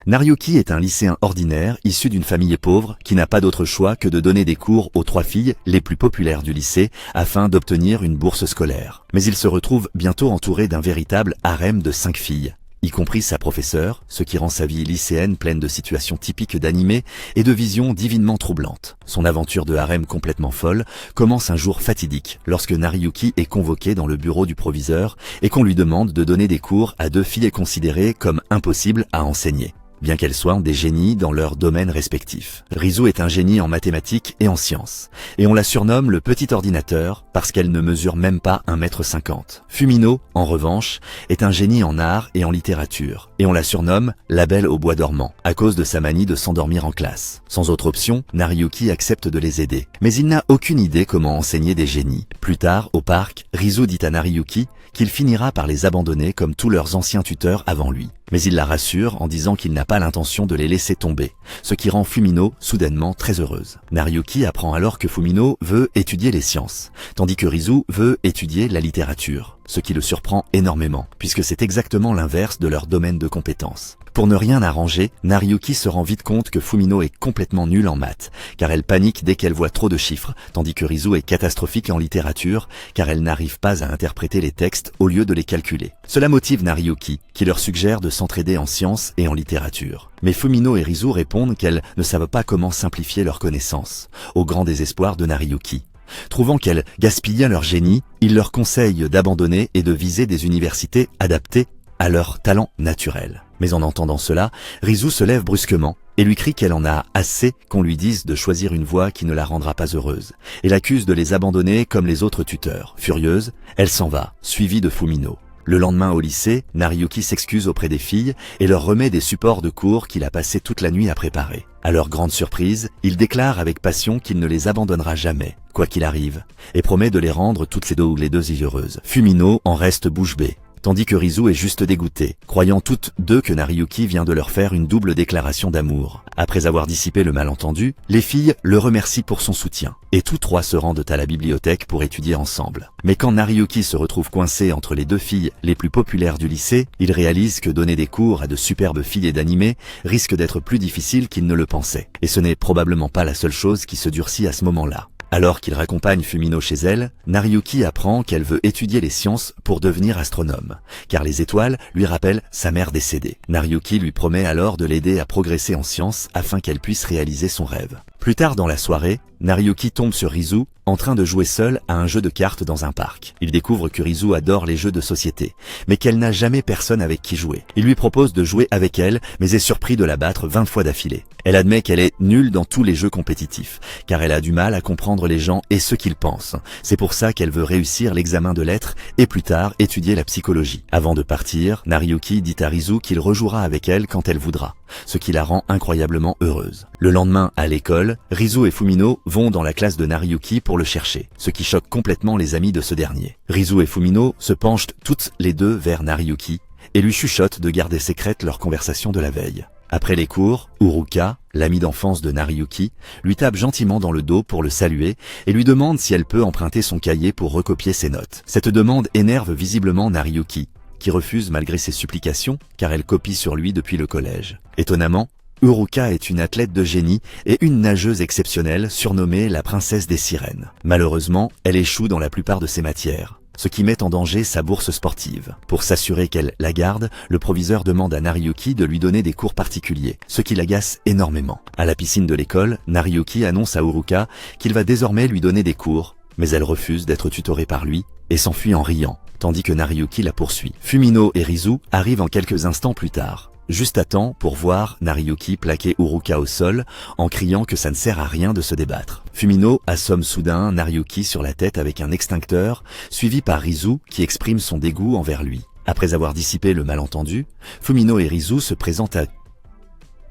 Nariyuki est un lycéen ordinaire issu d'une famille pauvre qui n'a pas d'autre choix que de donner des cours aux 3 filles les plus populaires du lycée afin d'obtenir une bourse scolaire. Mais il se retrouve bientôt entouré d'un véritable harem de 5 filles, y compris sa professeure, ce qui rend sa vie lycéenne pleine de situations typiques d'anime et de visions divinement troublantes. Son aventure de harem complètement folle commence un jour fatidique lorsque Nariyuki est convoqué dans le bureau du proviseur et qu'on lui demande de donner des cours à 2 filles considérées comme impossibles à enseigner, bien qu'elles soient des génies dans leurs domaines respectifs. Rizu est un génie en mathématiques et en sciences, et on la surnomme le petit ordinateur parce qu'elle ne mesure même pas 1,50 m. Fumino, en revanche, est un génie en art et en littérature, et on la surnomme la Belle au bois dormant, à cause de sa manie de s'endormir en classe. Sans autre option, Nariyuki accepte de les aider, mais il n'a aucune idée comment enseigner des génies. Plus tard, au parc, Rizu dit à Nariyuki qu'il finira par les abandonner comme tous leurs anciens tuteurs avant lui. Mais il la rassure en disant qu'il n'a pas l'intention de les laisser tomber, ce qui rend Fumino soudainement très heureuse. Nariyuki apprend alors que Fumino veut étudier les sciences, tandis que Rizu veut étudier la littérature, ce qui le surprend énormément, puisque c'est exactement l'inverse de leur domaine de compétences. Pour ne rien arranger, Nariyuki se rend vite compte que Fumino est complètement nulle en maths, car elle panique dès qu'elle voit trop de chiffres, tandis que Rizu est catastrophique en littérature, car elle n'arrive pas à interpréter les textes au lieu de les calculer. Cela motive Nariyuki, qui leur suggère de s'entraider en sciences et en littérature. Mais Fumino et Rizu répondent qu'elles ne savent pas comment simplifier leurs connaissances, au grand désespoir de Nariyuki. Trouvant qu'elles gaspillaient leur génie, il leur conseille d'abandonner et de viser des universités adaptées à leur talent naturel. Mais en entendant cela, Rizu se lève brusquement et lui crie qu'elle en a assez qu'on lui dise de choisir une voie qui ne la rendra pas heureuse, et l'accuse de les abandonner comme les autres tuteurs. Furieuse, elle s'en va, suivie de Fumino. Le lendemain au lycée, Nariyuki s'excuse auprès des filles et leur remet des supports de cours qu'il a passé toute la nuit à préparer. À leur grande surprise, il déclare avec passion qu'il ne les abandonnera jamais, quoi qu'il arrive, et promet de les rendre toutes les deux heureuses. Fumino en reste bouche bée, tandis que Rizu est juste dégoûté, croyant toutes deux que Nariyuki vient de leur faire une double déclaration d'amour. Après avoir dissipé le malentendu, les filles le remercient pour son soutien, et tous 3 se rendent à la bibliothèque pour étudier ensemble. Mais quand Nariyuki se retrouve coincé entre les 2 filles les plus populaires du lycée, il réalise que donner des cours à de superbes filles d'anime risque d'être plus difficile qu'il ne le pensait. Et ce n'est probablement pas la seule chose qui se durcit à ce moment-là. Alors qu'il raccompagne Fumino chez elle, Nariyuki apprend qu'elle veut étudier les sciences pour devenir astronome, car les étoiles lui rappellent sa mère décédée. Nariyuki lui promet alors de l'aider à progresser en sciences afin qu'elle puisse réaliser son rêve. Plus tard dans la soirée, Nariyuki tombe sur Rizu en train de jouer seule à un jeu de cartes dans un parc. Il découvre que Rizu adore les jeux de société, mais qu'elle n'a jamais personne avec qui jouer. Il lui propose de jouer avec elle, mais est surpris de la battre 20 fois d'affilée. Elle admet qu'elle est nulle dans tous les jeux compétitifs, car elle a du mal à comprendre les gens et ce qu'ils pensent. C'est pour ça qu'elle veut réussir l'examen de lettres et plus tard étudier la psychologie. Avant de partir, Nariyuki dit à Rizu qu'il rejouera avec elle quand elle voudra, ce qui la rend incroyablement heureuse. Le lendemain, à l'école, Rizu et Fumino vont dans la classe de Nariyuki pour le chercher, ce qui choque complètement les amis de ce dernier. Rizu et Fumino se penchent toutes les deux vers Nariyuki et lui chuchotent de garder secrète leur conversation de la veille. Après les cours, Uruka, l'amie d'enfance de Nariyuki, lui tape gentiment dans le dos pour le saluer et lui demande si elle peut emprunter son cahier pour recopier ses notes. Cette demande énerve visiblement Nariyuki, qui refuse malgré ses supplications car elle copie sur lui depuis le collège. Étonnamment, Uruka est une athlète de génie et une nageuse exceptionnelle surnommée la princesse des sirènes. Malheureusement, elle échoue dans la plupart de ses matières, ce qui met en danger sa bourse sportive. Pour s'assurer qu'elle la garde, le proviseur demande à Nariyuki de lui donner des cours particuliers, ce qui l'agace énormément. À la piscine de l'école, Nariyuki annonce à Uruka qu'il va désormais lui donner des cours, mais elle refuse d'être tutorée par lui et s'enfuit en riant, tandis que Nariyuki la poursuit. Fumino et Rizu arrivent en quelques instants plus tard, juste à temps pour voir Nariyuki plaquer Uruka au sol en criant que ça ne sert à rien de se débattre. Fumino assomme soudain Nariyuki sur la tête avec un extincteur, suivi par Rizu qui exprime son dégoût envers lui. Après avoir dissipé le malentendu, Fumino et Rizu se présentent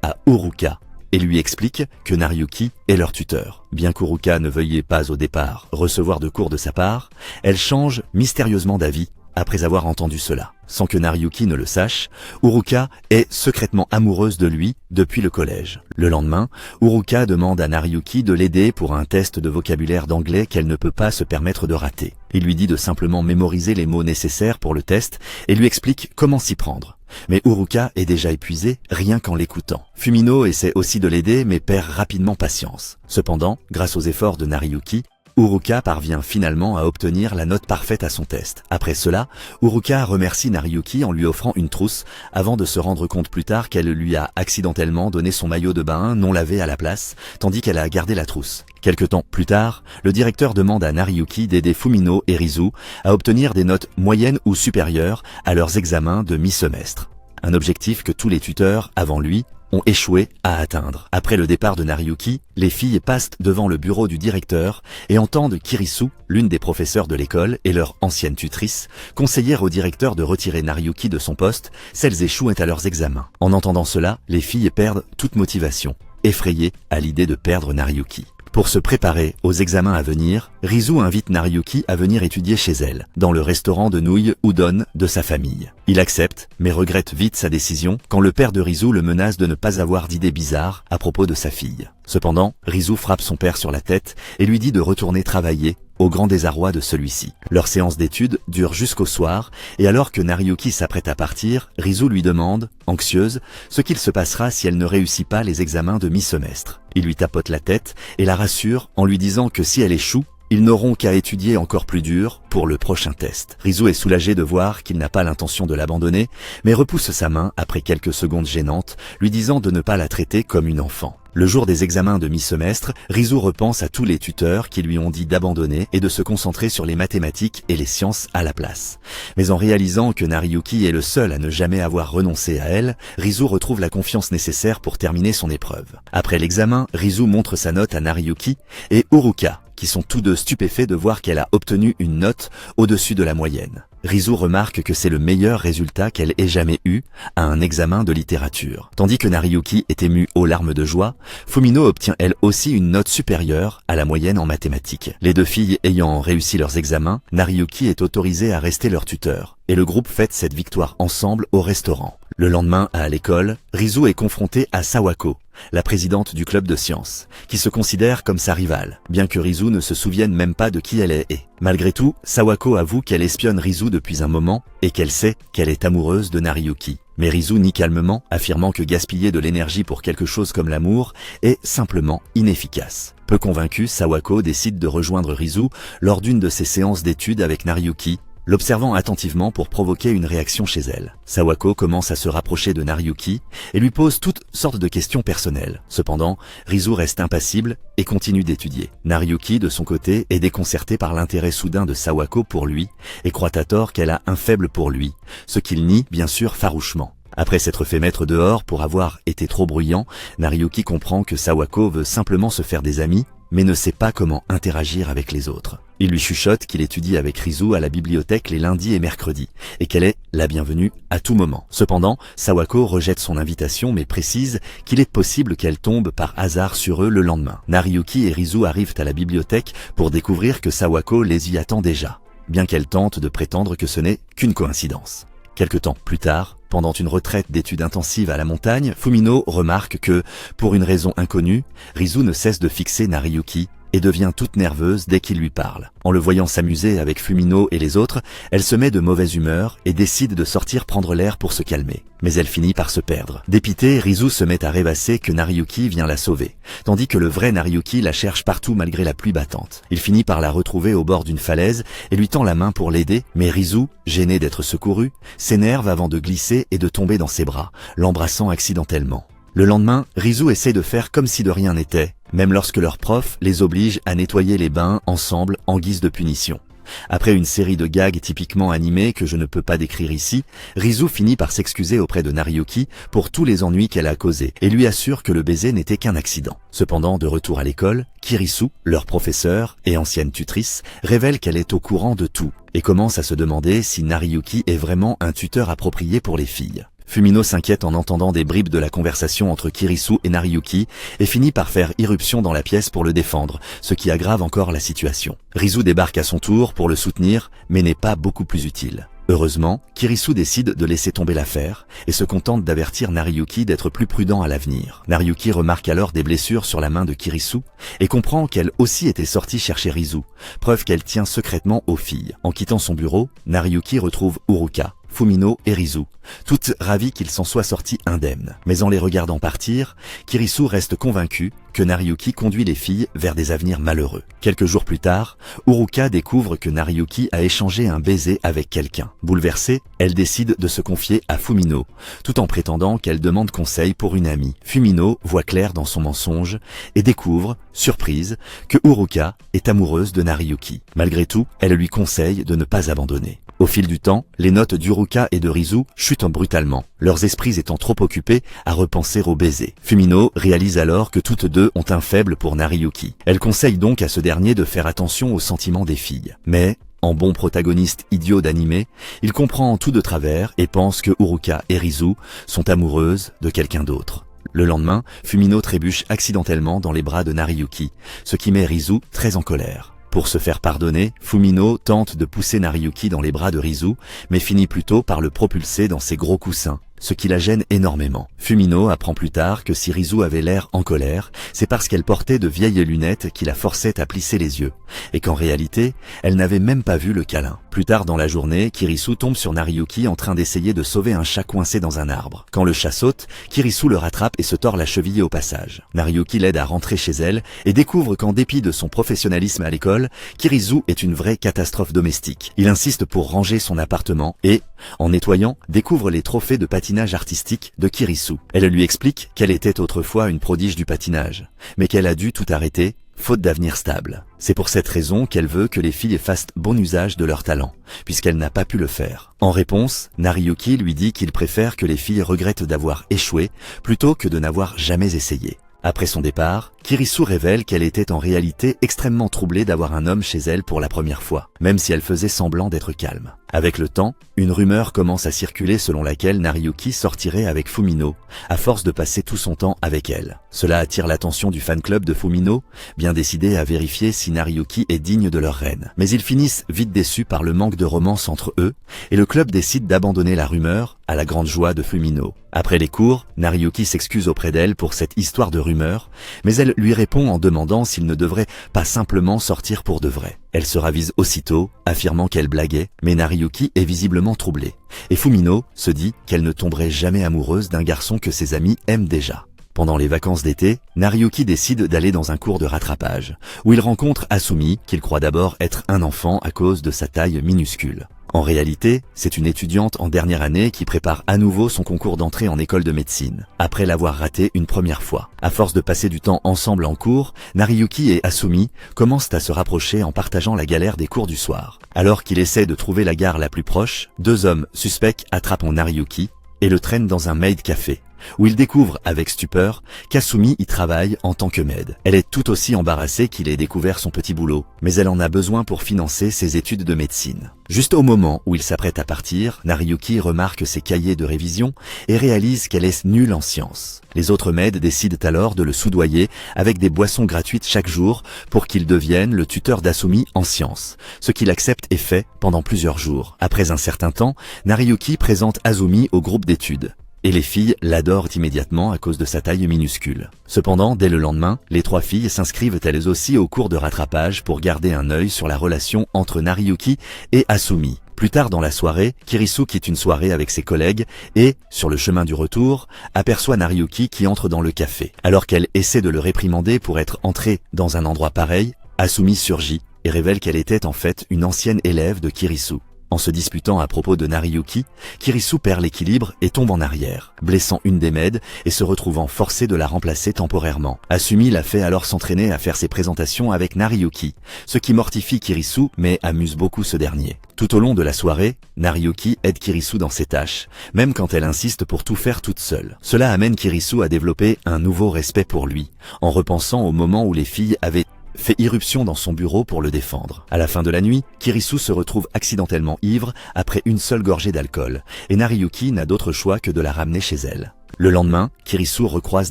à Uruka et lui expliquent que Nariyuki est leur tuteur. Bien qu'Uruka ne veuille pas au départ recevoir de cours de sa part, elle change mystérieusement d'avis après avoir entendu cela. Sans que Nariyuki ne le sache, Uruka est secrètement amoureuse de lui depuis le collège. Le lendemain, Uruka demande à Nariyuki de l'aider pour un test de vocabulaire d'anglais qu'elle ne peut pas se permettre de rater. Il lui dit de simplement mémoriser les mots nécessaires pour le test et lui explique comment s'y prendre. Mais Uruka est déjà épuisé rien qu'en l'écoutant. Fumino essaie aussi de l'aider mais perd rapidement patience. Cependant, grâce aux efforts de Nariyuki, Uruka parvient finalement à obtenir la note parfaite à son test. Après cela, Uruka remercie Nariyuki en lui offrant une trousse avant de se rendre compte plus tard qu'elle lui a accidentellement donné son maillot de bain non lavé à la place, tandis qu'elle a gardé la trousse. Quelque temps plus tard, le directeur demande à Nariyuki d'aider Fumino et Rizu à obtenir des notes moyennes ou supérieures à leurs examens de mi-semestre. Un objectif que tous les tuteurs, avant lui, ont échoué à atteindre. Après le départ de Nariyuki, les filles passent devant le bureau du directeur et entendent Kirisu, l'une des professeurs de l'école et leur ancienne tutrice, conseiller au directeur de retirer Nariyuki de son poste si elles échouent à leurs examens. En entendant cela, les filles perdent toute motivation, effrayées à l'idée de perdre Nariyuki. Pour se préparer aux examens à venir, Rizu invite Nariyuki à venir étudier chez elle, dans le restaurant de nouilles udon de sa famille. Il accepte, mais regrette vite sa décision quand le père de Rizu le menace de ne pas avoir d'idées bizarres à propos de sa fille. Cependant, Rizu frappe son père sur la tête et lui dit de retourner travailler, au grand désarroi de celui-ci. Leur séance d'études dure jusqu'au soir, et alors que Nariyuki s'apprête à partir, Rizu lui demande, anxieuse, ce qu'il se passera si elle ne réussit pas les examens de mi-semestre. Il lui tapote la tête et la rassure en lui disant que si elle échoue, ils n'auront qu'à étudier encore plus dur pour le prochain test. Rizu est soulagé de voir qu'il n'a pas l'intention de l'abandonner, mais repousse sa main après quelques secondes gênantes, lui disant de ne pas la traiter comme une enfant. Le jour des examens de mi-semestre, Rizu repense à tous les tuteurs qui lui ont dit d'abandonner et de se concentrer sur les mathématiques et les sciences à la place. Mais en réalisant que Nariyuki est le seul à ne jamais avoir renoncé à elle, Rizu retrouve la confiance nécessaire pour terminer son épreuve. Après l'examen, Rizu montre sa note à Nariyuki et Uruka, qui sont tous deux stupéfaits de voir qu'elle a obtenu une note au-dessus de la moyenne. Rizu remarque que c'est le meilleur résultat qu'elle ait jamais eu à un examen de littérature. Tandis que Nariyuki est émue aux larmes de joie, Fumino obtient elle aussi une note supérieure à la moyenne en mathématiques. Les deux filles ayant réussi leurs examens, Nariyuki est autorisée à rester leur tuteur, et le groupe fête cette victoire ensemble au restaurant. Le lendemain, à l'école, Rizu est confronté à Sawako, la présidente du club de sciences, qui se considère comme sa rivale, bien que Rizu ne se souvienne même pas de qui elle est. Malgré tout, Sawako avoue qu'elle espionne Rizu depuis un moment et qu'elle sait qu'elle est amoureuse de Nariyuki. Mais Rizu nie calmement, affirmant que gaspiller de l'énergie pour quelque chose comme l'amour est simplement inefficace. Peu convaincu, Sawako décide de rejoindre Rizu lors d'une de ses séances d'études avec Nariyuki, l'observant attentivement pour provoquer une réaction chez elle. Sawako commence à se rapprocher de Nariyuki et lui pose toutes sortes de questions personnelles. Cependant, Rizu reste impassible et continue d'étudier. Nariyuki, de son côté, est déconcerté par l'intérêt soudain de Sawako pour lui et croit à tort qu'elle a un faible pour lui, ce qu'il nie bien sûr farouchement. Après s'être fait mettre dehors pour avoir été trop bruyant, Nariyuki comprend que Sawako veut simplement se faire des amis, mais ne sait pas comment interagir avec les autres. Il lui chuchote qu'il étudie avec Rizu à la bibliothèque les lundis et mercredis, et qu'elle est la bienvenue à tout moment. Cependant, Sawako rejette son invitation mais précise qu'il est possible qu'elle tombe par hasard sur eux le lendemain. Nariyuki et Rizu arrivent à la bibliothèque pour découvrir que Sawako les y attend déjà, bien qu'elle tente de prétendre que ce n'est qu'une coïncidence. Quelque temps plus tard, pendant une retraite d'études intensives à la montagne, Fumino remarque que, pour une raison inconnue, Rizu ne cesse de fixer Nariyuki et devient toute nerveuse dès qu'il lui parle. En le voyant s'amuser avec Fumino et les autres, elle se met de mauvaise humeur et décide de sortir prendre l'air pour se calmer. Mais elle finit par se perdre. Dépitée, Rizu se met à rêvasser que Nariyuki vient la sauver, tandis que le vrai Nariyuki la cherche partout malgré la pluie battante. Il finit par la retrouver au bord d'une falaise et lui tend la main pour l'aider, mais Rizu, gêné d'être secouru, s'énerve avant de glisser et de tomber dans ses bras, l'embrassant accidentellement. Le lendemain, Rizu essaie de faire comme si de rien n'était, même lorsque leur prof les oblige à nettoyer les bains ensemble en guise de punition. Après une série de gags typiquement animés que je ne peux pas décrire ici, Rizu finit par s'excuser auprès de Nariyuki pour tous les ennuis qu'elle a causés et lui assure que le baiser n'était qu'un accident. Cependant, de retour à l'école, Kirisu, leur professeur et ancienne tutrice, révèle qu'elle est au courant de tout et commence à se demander si Nariyuki est vraiment un tuteur approprié pour les filles. Fumino s'inquiète en entendant des bribes de la conversation entre Kirisu et Nariyuki et finit par faire irruption dans la pièce pour le défendre, ce qui aggrave encore la situation. Rizu débarque à son tour pour le soutenir, mais n'est pas beaucoup plus utile. Heureusement, Kirisu décide de laisser tomber l'affaire et se contente d'avertir Nariyuki d'être plus prudent à l'avenir. Nariyuki remarque alors des blessures sur la main de Kirisu et comprend qu'elle aussi était sortie chercher Rizu, preuve qu'elle tient secrètement aux filles. En quittant son bureau, Nariyuki retrouve Uruka, Fumino et Rizu, toutes ravies qu'il s'en soit sorti indemne. Mais en les regardant partir, Kirisu reste convaincu que Nariyuki conduit les filles vers des avenirs malheureux. Quelques jours plus tard, Uruka découvre que Nariyuki a échangé un baiser avec quelqu'un. Bouleversée, elle décide de se confier à Fumino, tout en prétendant qu'elle demande conseil pour une amie. Fumino voit clair dans son mensonge et découvre, surprise, que Uruka est amoureuse de Nariyuki. Malgré tout, elle lui conseille de ne pas abandonner. Au fil du temps, les notes d'Uruka et de Rizu chutent brutalement, leurs esprits étant trop occupés à repenser au baiser. Fumino réalise alors que toutes deux ont un faible pour Nariyuki. Elle conseille donc à ce dernier de faire attention aux sentiments des filles. Mais, en bon protagoniste idiot d'animé, il comprend tout de travers et pense que Uruka et Rizu sont amoureuses de quelqu'un d'autre. Le lendemain, Fumino trébuche accidentellement dans les bras de Nariyuki, ce qui met Rizu très en colère. Pour se faire pardonner, Fumino tente de pousser Nariyuki dans les bras de Rizu, mais finit plutôt par le propulser dans ses gros coussins, ce qui la gêne énormément. Fumino apprend plus tard que si Rizu avait l'air en colère, c'est parce qu'elle portait de vieilles lunettes qui la forçaient à plisser les yeux, et qu'en réalité, elle n'avait même pas vu le câlin. Plus tard dans la journée, Kirisu tombe sur Nariyuki en train d'essayer de sauver un chat coincé dans un arbre. Quand le chat saute, Kirisu le rattrape et se tord la cheville au passage. Nariyuki l'aide à rentrer chez elle et découvre qu'en dépit de son professionnalisme à l'école, Kirisu est une vraie catastrophe domestique. Il insiste pour ranger son appartement et, en nettoyant, découvre les trophées de patinage artistique de Kirisu. Elle lui explique qu'elle était autrefois une prodige du patinage, mais qu'elle a dû tout arrêter, faute d'avenir stable. C'est pour cette raison qu'elle veut que les filles fassent bon usage de leur talent, puisqu'elle n'a pas pu le faire. En réponse, Nariyuki lui dit qu'il préfère que les filles regrettent d'avoir échoué plutôt que de n'avoir jamais essayé. Après son départ, Kirisu révèle qu'elle était en réalité extrêmement troublée d'avoir un homme chez elle pour la première fois, même si elle faisait semblant d'être calme. Avec le temps, une rumeur commence à circuler selon laquelle Nariyuki sortirait avec Fumino, à force de passer tout son temps avec elle. Cela attire l'attention du fan club de Fumino, bien décidé à vérifier si Nariyuki est digne de leur reine. Mais ils finissent vite déçus par le manque de romance entre eux, et le club décide d'abandonner la rumeur, à la grande joie de Fumino. Après les cours, Nariyuki s'excuse auprès d'elle pour cette histoire de rumeur, mais elle lui répond en demandant s'il ne devrait pas simplement sortir pour de vrai. Elle se ravise aussitôt, affirmant qu'elle blaguait, mais Nariyuki est visiblement troublée. Et Fumino se dit qu'elle ne tomberait jamais amoureuse d'un garçon que ses amis aiment déjà. Pendant les vacances d'été, Nariyuki décide d'aller dans un cours de rattrapage, où il rencontre Asumi, qu'il croit d'abord être un enfant à cause de sa taille minuscule. En réalité, c'est une étudiante en dernière année qui prépare à nouveau son concours d'entrée en école de médecine, après l'avoir raté une première fois. À force de passer du temps ensemble en cours, Nariyuki et Asumi commencent à se rapprocher en partageant la galère des cours du soir. Alors qu'il essaie de trouver la gare la plus proche, deux hommes suspects attrapent Nariyuki et le traînent dans un maid café, où il découvre avec stupeur qu'Asumi y travaille en tant que maid. Elle est tout aussi embarrassée qu'il ait découvert son petit boulot, mais elle en a besoin pour financer ses études de médecine. Juste au moment où il s'apprête à partir, Nariyuki remarque ses cahiers de révision et réalise qu'elle est nulle en sciences. Les autres maids décident alors de le soudoyer avec des boissons gratuites chaque jour pour qu'il devienne le tuteur d'Asumi en sciences, ce qu'il accepte et fait pendant plusieurs jours. Après un certain temps, Nariyuki présente Asumi au groupe d'études. Et les filles l'adorent immédiatement à cause de sa taille minuscule. Cependant, dès le lendemain, les trois filles s'inscrivent elles aussi au cours de rattrapage pour garder un œil sur la relation entre Nariyuki et Asumi. Plus tard dans la soirée, Kirisu quitte une soirée avec ses collègues et, sur le chemin du retour, aperçoit Nariyuki qui entre dans le café. Alors qu'elle essaie de le réprimander pour être entrée dans un endroit pareil, Asumi surgit et révèle qu'elle était en fait une ancienne élève de Kirisu. En se disputant à propos de Nariyuki, Kirisu perd l'équilibre et tombe en arrière, blessant une des maids et se retrouvant forcé de la remplacer temporairement. Asumi la fait alors s'entraîner à faire ses présentations avec Nariyuki, ce qui mortifie Kirisu mais amuse beaucoup ce dernier. Tout au long de la soirée, Nariyuki aide Kirisu dans ses tâches, même quand elle insiste pour tout faire toute seule. Cela amène Kirisu à développer un nouveau respect pour lui, en repensant au moment où les filles avaient fait irruption dans son bureau pour le défendre. À la fin de la nuit, Kirisu se retrouve accidentellement ivre après une seule gorgée d'alcool, et Nariyuki n'a d'autre choix que de la ramener chez elle. Le lendemain, Kirisu recroise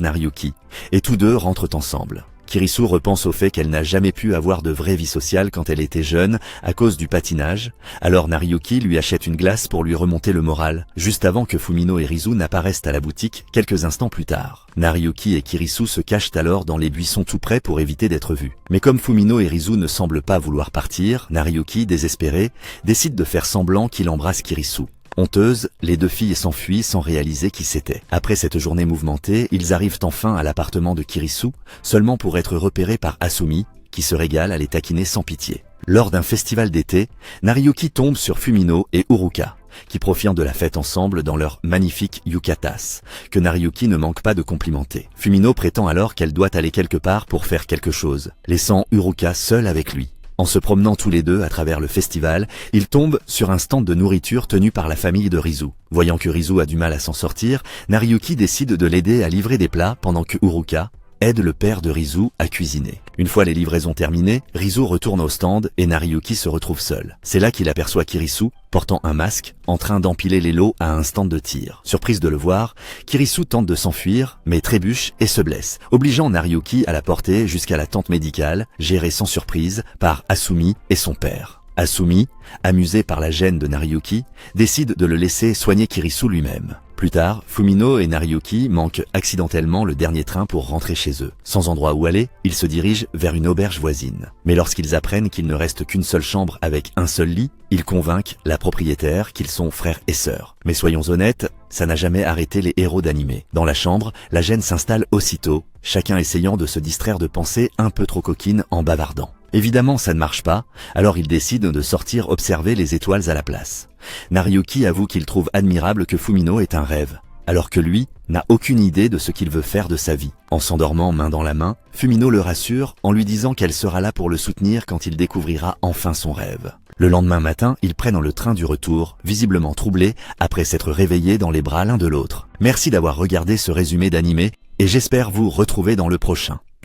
Nariyuki, et tous deux rentrent ensemble. Kirisu repense au fait qu'elle n'a jamais pu avoir de vraie vie sociale quand elle était jeune à cause du patinage, alors Nariyuki lui achète une glace pour lui remonter le moral, juste avant que Fumino et Rizu n'apparaissent à la boutique quelques instants plus tard. Nariyuki et Kirisu se cachent alors dans les buissons tout près pour éviter d'être vus. Mais comme Fumino et Rizu ne semblent pas vouloir partir, Nariyuki, désespéré, décide de faire semblant qu'il embrasse Kirisu. Honteuses, les deux filles s'enfuient sans réaliser qui c'était. Après cette journée mouvementée, ils arrivent enfin à l'appartement de Kirisu, seulement pour être repérés par Asumi, qui se régale à les taquiner sans pitié. Lors d'un festival d'été, Nariyuki tombe sur Fumino et Uruka, qui profitent de la fête ensemble dans leur magnifique yukatas, que Nariyuki ne manque pas de complimenter. Fumino prétend alors qu'elle doit aller quelque part pour faire quelque chose, laissant Uruka seule avec lui. En se promenant tous les deux à travers le festival, ils tombent sur un stand de nourriture tenu par la famille de Rizu. Voyant que Rizu a du mal à s'en sortir, Nariyuki décide de l'aider à livrer des plats pendant que Uruka aide le père de Rizu à cuisiner. Une fois les livraisons terminées, Rizu retourne au stand et Nariyuki se retrouve seul. C'est là qu'il aperçoit Kirisu, portant un masque, en train d'empiler les lots à un stand de tir. Surprise de le voir, Kirisu tente de s'enfuir, mais trébuche et se blesse, obligeant Nariyuki à la porter jusqu'à la tente médicale, gérée sans surprise par Asumi et son père. Asumi, amusé par la gêne de Nariyuki, décide de le laisser soigner Kirisu lui-même. Plus tard, Fumino et Nariyuki manquent accidentellement le dernier train pour rentrer chez eux. Sans endroit où aller, ils se dirigent vers une auberge voisine. Mais lorsqu'ils apprennent qu'il ne reste qu'une seule chambre avec un seul lit, ils convainquent la propriétaire qu'ils sont frères et sœurs. Mais soyons honnêtes, ça n'a jamais arrêté les héros d'anime. Dans la chambre, la gêne s'installe aussitôt, chacun essayant de se distraire de pensées un peu trop coquines en bavardant. Évidemment, ça ne marche pas, alors ils décident de sortir observer les étoiles à la place. Nariyuki avoue qu'il trouve admirable que Fumino est un rêve, alors que lui n'a aucune idée de ce qu'il veut faire de sa vie. En s'endormant main dans la main, Fumino le rassure en lui disant qu'elle sera là pour le soutenir quand il découvrira enfin son rêve. Le lendemain matin, ils prennent le train du retour, visiblement troublés après s'être réveillés dans les bras l'un de l'autre. Merci d'avoir regardé ce résumé d'anime et j'espère vous retrouver dans le prochain.